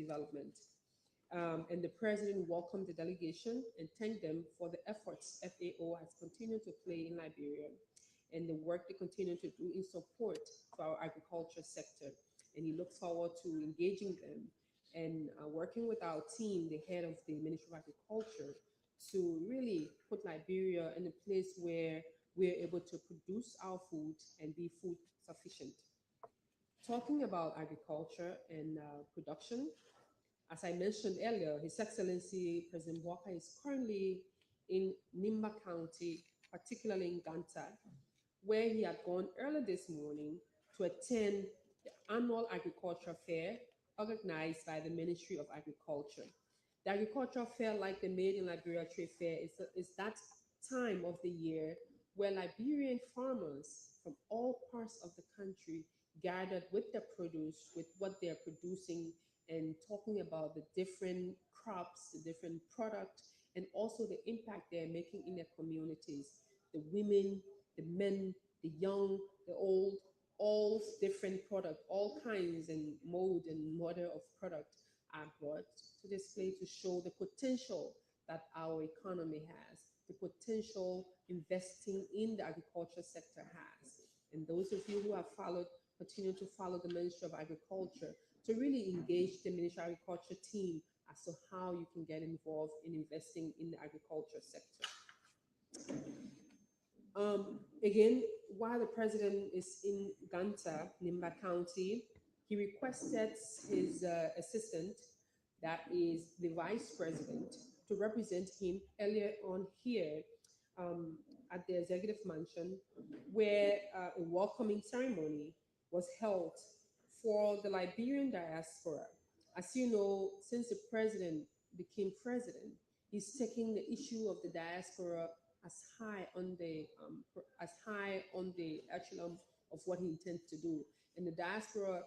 development. And the president welcomed the delegation and thanked them for the efforts FAO has continued to play in Liberia and the work they continue to do in support to our agriculture sector. And he looks forward to engaging them and working with our team, the head of the Ministry of Agriculture, to really put Liberia in a place where we're able to produce our food and be food sufficient. Talking about agriculture and production, as I mentioned earlier, His Excellency President Walker is currently in Nimba County, particularly in Ganta, where he had gone early this morning to attend the annual agriculture fair organized by the Ministry of Agriculture. The agricultural fair, like the Made in Liberia Trade Fair, is that time of the year where Liberian farmers from all parts of the country gathered with their produce, with what they're producing, and talking about the different crops, the different product, and also the impact they're making in their communities. The women, the men, the young, the old, all different product, all kinds and mode and model of product are brought to display to show the potential that our economy has, the potential investing in the agriculture sector has. And those of you who have followed, continue to follow the Ministry of Agriculture to really engage the Ministry of Agriculture team as to how you can get involved in investing in the agriculture sector. Again, while the president is in Ganta, Nimba County, he requested his assistant, that is the vice president, to represent him earlier on here at the executive mansion, where a welcoming ceremony was held for the Liberian diaspora. As you know, since the president became president, he's taking the issue of the diaspora as high on the echelon of what he intends to do. And the diaspora,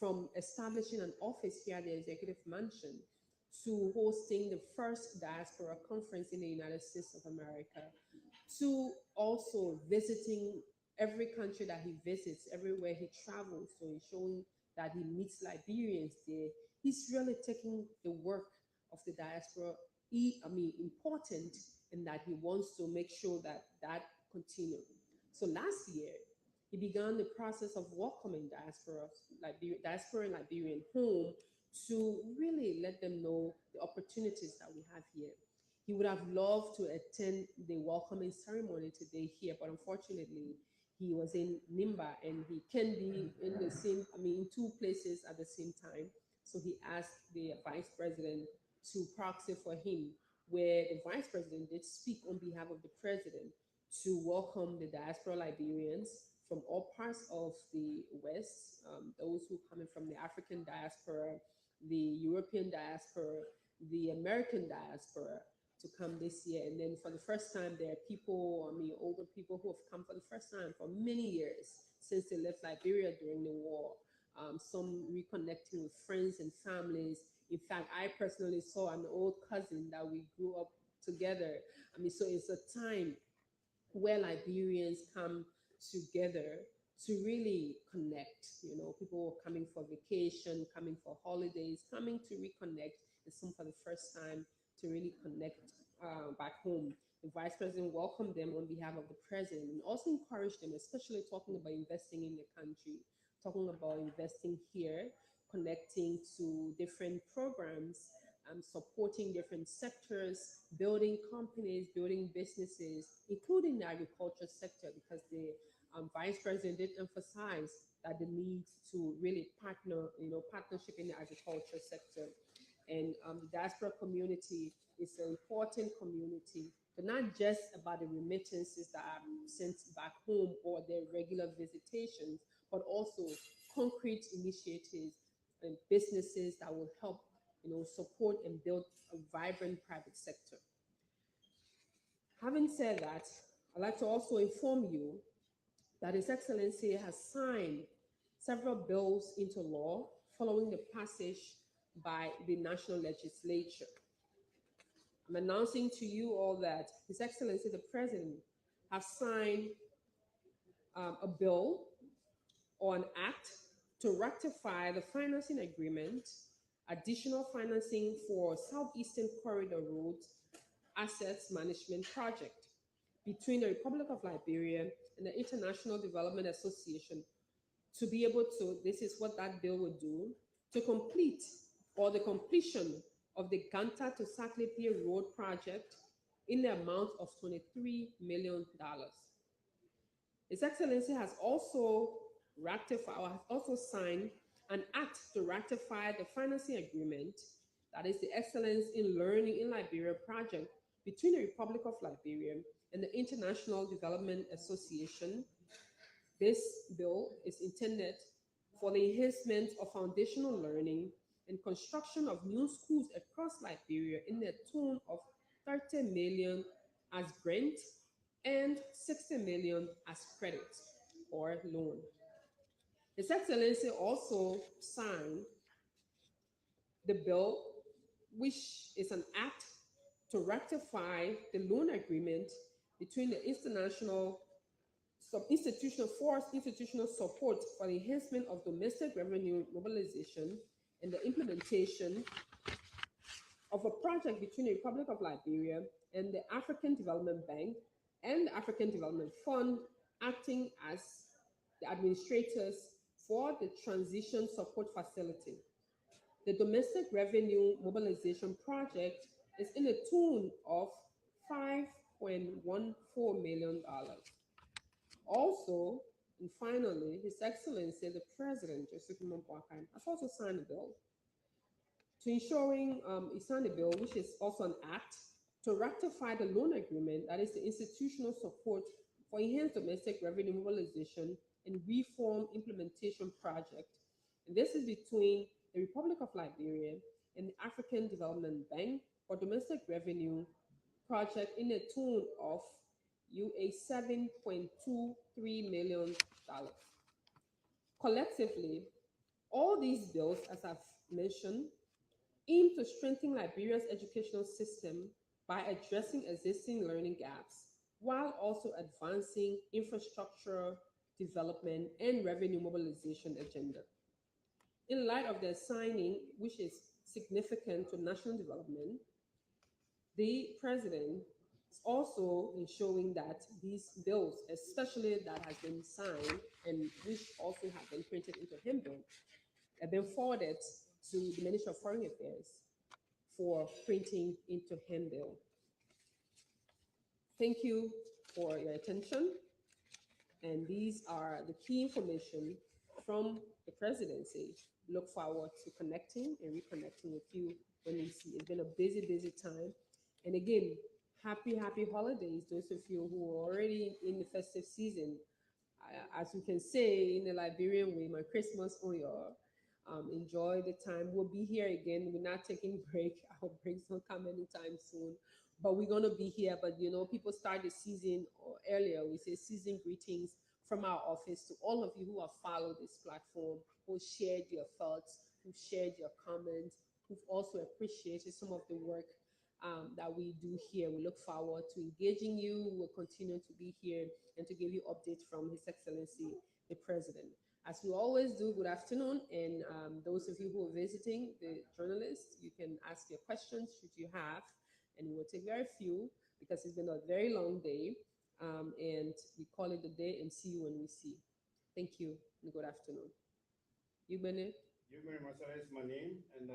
from establishing an office here at the Executive Mansion to hosting the first diaspora conference in the United States of America, to also visiting every country that he visits, everywhere he travels. So he's showing that he meets Liberians there. He's really taking the work of the diaspora, important, and that he wants to make sure that that continues. So last year, he began the process of welcoming diaspora and Liberian home to really let them know the opportunities that we have here. He would have loved to attend the welcoming ceremony today here, but unfortunately, he was in Nimba and he can be in the same, in two places at the same time. So he asked the vice president to proxy for him, where the vice president did speak on behalf of the president to welcome the diaspora Liberians from all parts of the West, those who are coming from the African diaspora, the European diaspora, the American diaspora, to come this year. And then for the first time, there are people, older people who have come for the first time for many years since they left Liberia during the war. Some reconnecting with friends and families. In fact, I personally saw an old cousin that we grew up together. So it's a time where Liberians come together to really connect. People were coming for vacation, coming for holidays, coming to reconnect, and some for the first time to really connect back home. The vice president welcomed them on behalf of the president and also encouraged them, especially talking about investing in the country, talking about investing here, connecting to different programs, supporting different sectors, building companies, building businesses, including the agriculture sector, because the vice president did emphasize that the need to really partnership in the agriculture sector. And the diaspora community is an important community, but not just about the remittances that are sent back home or their regular visitations, but also concrete initiatives and businesses that will help support and build a vibrant private sector. Having said that, I'd like to also inform you that His Excellency has signed several bills into law following the passage by the national legislature. I'm announcing to you all that His Excellency the President has signed a bill or an act to ratify the financing agreement additional financing for Southeastern Corridor Road Assets Management Project between the Republic of Liberia and the International Development Association to be able to, this is what that bill would do, to complete or the completion of the Ganta to Saklepe Road project in the amount of $23 million. His Excellency has also ratified or has also signed an act to ratify the financing agreement, that is the Excellence in Learning in Liberia project between the Republic of Liberia and the International Development Association. This bill is intended for the enhancement of foundational learning and construction of new schools across Liberia in the tune of 30 million as grant and 60 million as credit or loan. His Excellency also signed the bill, which is an act to ratify the loan agreement between the international institutional force institutional support for the enhancement of domestic revenue mobilization and the implementation of a project between the Republic of Liberia and the African Development Bank and the African Development Fund, acting as the administrators for the transition support facility. The domestic revenue mobilization project is in the tune of $5.14 million. Also, and finally, His Excellency the President, Joseph Boakai, has also signed a bill to ensuring he signed a bill, which is also an act to ratify the loan agreement, that is the institutional support for enhanced domestic revenue mobilization and reform implementation project. And this is between the Republic of Liberia and the African Development Bank for domestic revenue project in a tune of UA $7.23 million. Collectively, all these bills, as I've mentioned, aim to strengthen Liberia's educational system by addressing existing learning gaps while also advancing infrastructure development and revenue mobilization agenda. In light of their signing, which is significant to national development, the president is also ensuring that these bills, especially that has been signed and which also have been printed into hymn bill, have been forwarded to the Ministry of Foreign Affairs for printing into hymn bill. Thank you for your attention. And these are the key information from the presidency. Look forward to connecting and reconnecting with you when we see. It's been a busy, busy time. And again, happy holidays, those of you who are already in the festive season. As we can say in the Liberian way, my Christmas on your enjoy the time. We'll be here again. We're not taking break. Our breaks don't come anytime soon. But we're gonna be here. But you know, people start the season earlier. We say season greetings from our office to all of you who have followed this platform, who shared your thoughts, who shared your comments, who've also appreciated some of the work that we do here. We look forward to engaging you. We'll continue to be here and to give you updates from His Excellency, the President. As we always do, good afternoon. And those of you who are visiting, the journalists, you can ask your questions should you have, and we'll take very few because it's been a very long day. And we call it a day and see you when we see. Thank you and good afternoon. You, Bene? Yugmene Masara is my name, and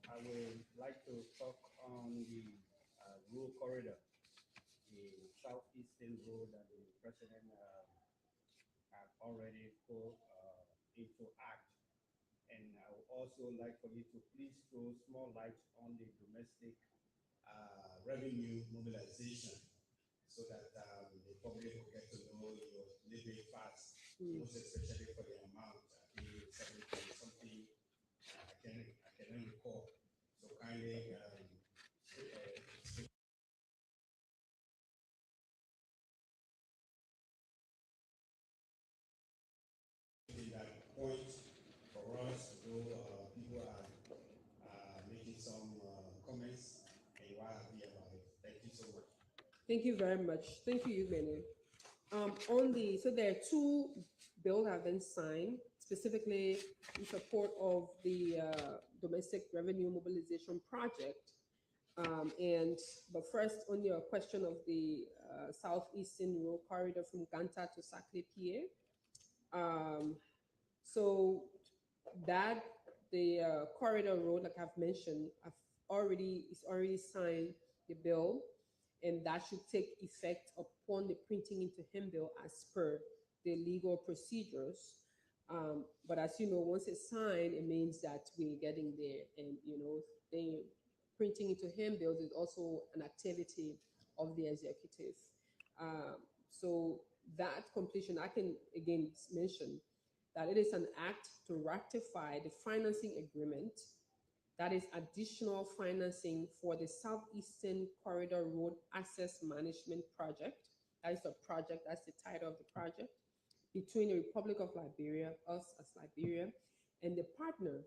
I would like to talk on the road corridor, the southeastern road that the president have already put into act. And I would also like for you to please throw small light on the domestic revenue mobilization so that the public will get to know your living fast, most especially for the amount. I think it's 70 something. I cannot recall. So kindly that point for us, though people are making some comments, and you are happy about it. Thank you so much. Thank you very much. Thank you, Eugene. On the, so there are two bills that have been signed. It's specifically in support of the domestic revenue mobilization project. And but first, on your question of the southeastern road corridor from Ganta to Saclay, PA. So that the corridor road, like I've mentioned, is already signed the bill, and that should take effect upon the printing into him bill as per the legal procedures. But as you know, once it's signed, it means that we're getting there, and the printing into him bills is also an activity of the executive. Um, so that completion, I can again mention that it is an act to ratify the financing agreement that is additional financing for the Southeastern Corridor Road Access Management Project. That is the project, that's the title of the project, between the Republic of Liberia, us as Liberia, and the partner,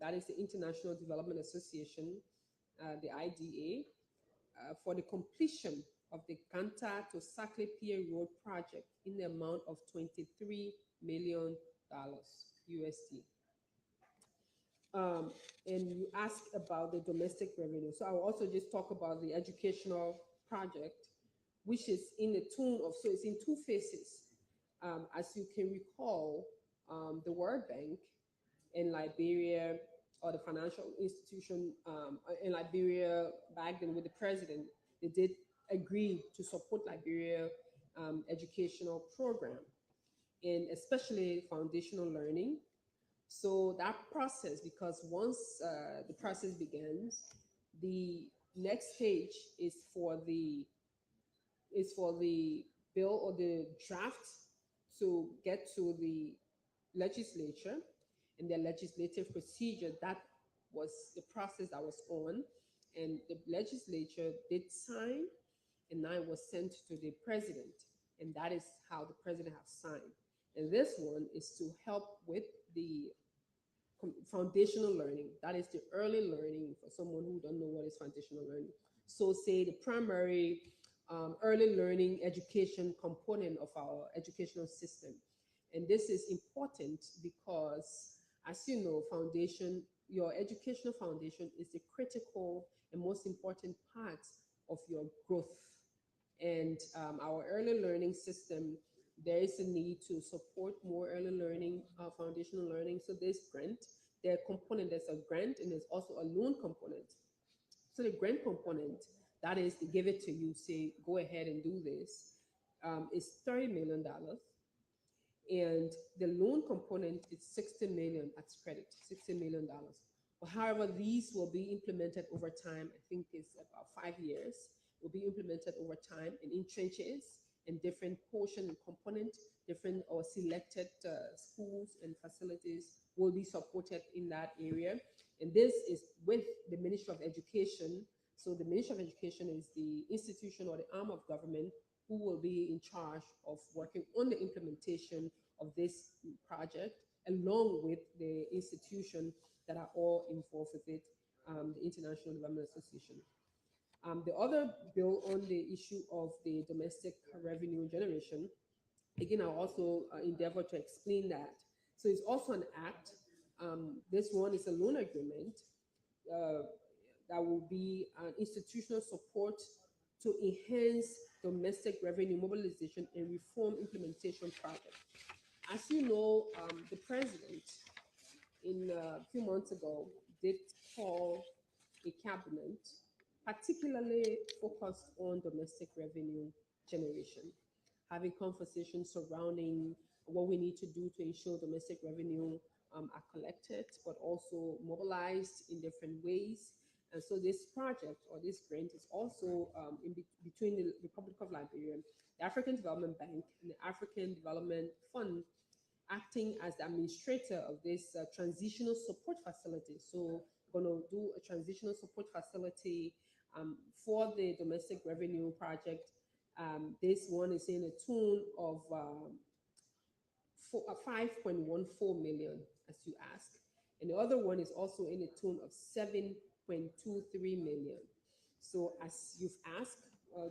that is the International Development Association, the IDA, for the completion of the Ganta to Saclay PA Road project in the amount of $23 million USD. And you asked about the domestic revenue. So I will also just talk about the educational project, which is in the tune of, so it's in two phases. As you can recall, the World Bank in Liberia, or the financial institution in Liberia back then with the president, they did agree to support Liberia educational program, and especially foundational learning. So that process, because once the process begins, the next stage is for the bill or the draft to get to the legislature, and the legislative procedure. That was the process that was on, and the legislature did sign, and now it was sent to the president, and that is how the president has signed. And this one is to help with the foundational learning. That is the early learning for someone who don't know what is foundational learning. So say the primary early learning education component of our educational system. And this is important because, as you know, your educational foundation is the critical and most important part of your growth. And our early learning system, there is a need to support more early learning, foundational learning. So there's there's a grant, and there's also a loan component. So the grant component, that is, they give it to you, say, go ahead and do this, is $30 million. And the loan component is 60 million at credit, $60 million. But however, these will be implemented over time. I think it's about 5 years. Will be implemented over time and in trenches, and different portion and component, different or selected schools and facilities will be supported in that area. And this is with the Ministry of Education. So the Ministry of Education is the institution or the arm of government who will be in charge of working on the implementation of this project, along with the institution that are all involved with it, the International Development Association. The other bill on the issue of the domestic revenue generation, again, I'll also endeavor to explain that. So it's also an act. This one is a loan agreement that will be an institutional support to enhance domestic revenue mobilization and reform implementation project. As you know, the president in a few months ago did call a cabinet particularly focused on domestic revenue generation, having conversations surrounding what we need to do to ensure domestic revenue are collected, but also mobilized in different ways. And so this project or this grant is also between the Republic of Liberia, the African Development Bank, and the African Development Fund, acting as the administrator of this transitional support facility. So we're going to do a transitional support facility for the domestic revenue project. This one is in a tune of 5.14 million, as you ask. And the other one is also in a tune of 7.23 million. So as you've asked,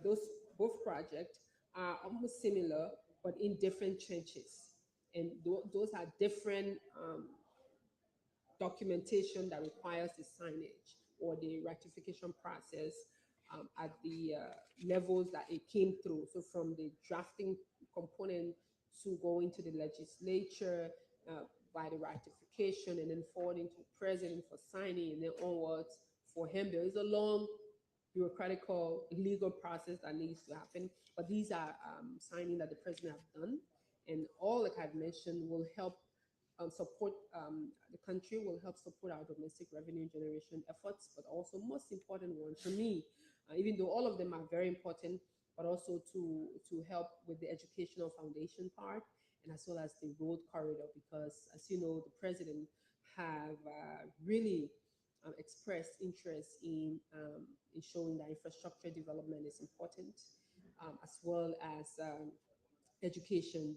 those both projects are almost similar, but in different trenches. and those are different documentation that requires the signage or the ratification process at the levels that it came through. So from the drafting component to going to the legislature by the ratification and then forwarding to the president for signing and then onwards for him. There is a long bureaucratical legal process that needs to happen, but these are signing that the president have done, and all, like I've mentioned, will help support the country, will help support our domestic revenue generation efforts, but also most important one for me, even though all of them are very important, but also to help with the educational foundation part and as well as the road corridor, because as you know, the president have really expressed interest in showing that infrastructure development is important, as well as education,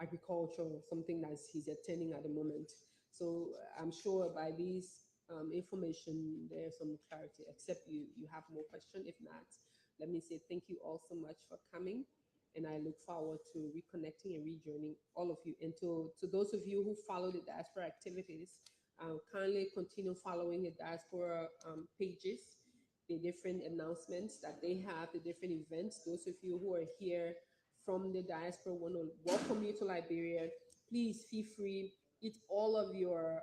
agriculture, something that he's attending at the moment. So I'm sure by these information, there's some clarity, except you have more question. If not, let me say thank you all so much for coming. And I look forward to reconnecting and rejoining all of you. And to those of you who follow the diaspora activities, kindly continue following the diaspora pages, the different announcements that they have, the different events. Those of you who are here from the diaspora want to welcome you to Liberia. Please feel free, eat all of your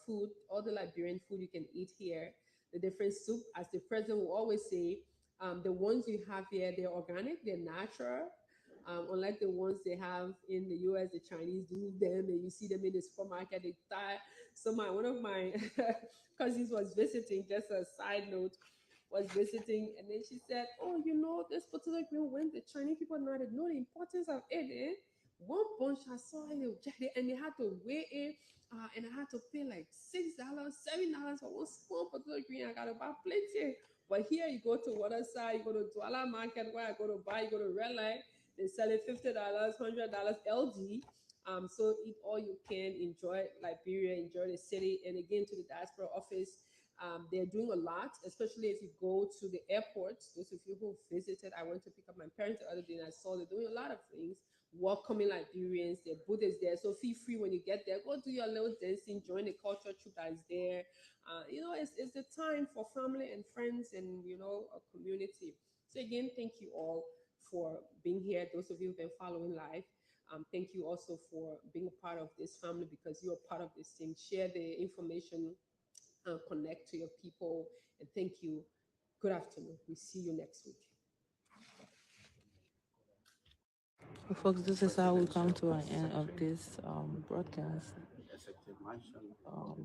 food, all the Liberian food you can eat here. The different soup, as the president will always say, the ones you have here, they're organic, they're natural. Unlike the ones they have in the US, the Chinese do them, and you see them in the supermarket. They tie. So one of my cousins was visiting. Just a side note, was visiting, and then she said, "Oh, you know, this potato green, when the Chinese people know the importance of it, eh? One bunch I saw it, and they had to weigh it, and I had to pay like $6, $7 for one small potato green. I gotta buy plenty. But here you go to Waterside, you go to Douala Market, where I go to buy, you go to Red Light, they sell it $50, $100 LD. So eat all you can, enjoy Liberia, enjoy the city, and again to the diaspora office. They're doing a lot, especially if you go to the airport. Those of you who visited, I went to pick up my parents the other day and I saw they're doing a lot of things, welcoming Liberians. Their booth is there, so feel free when you get there, go do your little dancing, join the culture troop that is there. It's the time for family and friends and a community. So again, thank you all for being here. Those of you who've been following live, thank you also for being a part of this family, because you're part of this team. Share the information, connect to your people, and thank you. Good afternoon. We see you next week. Well, folks, this is how we come to an end of this broadcast,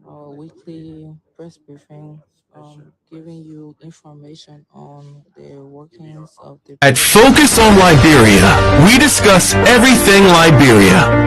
our weekly press briefing, giving you information on the workings of the... At Focus on Liberia, we discuss everything Liberia.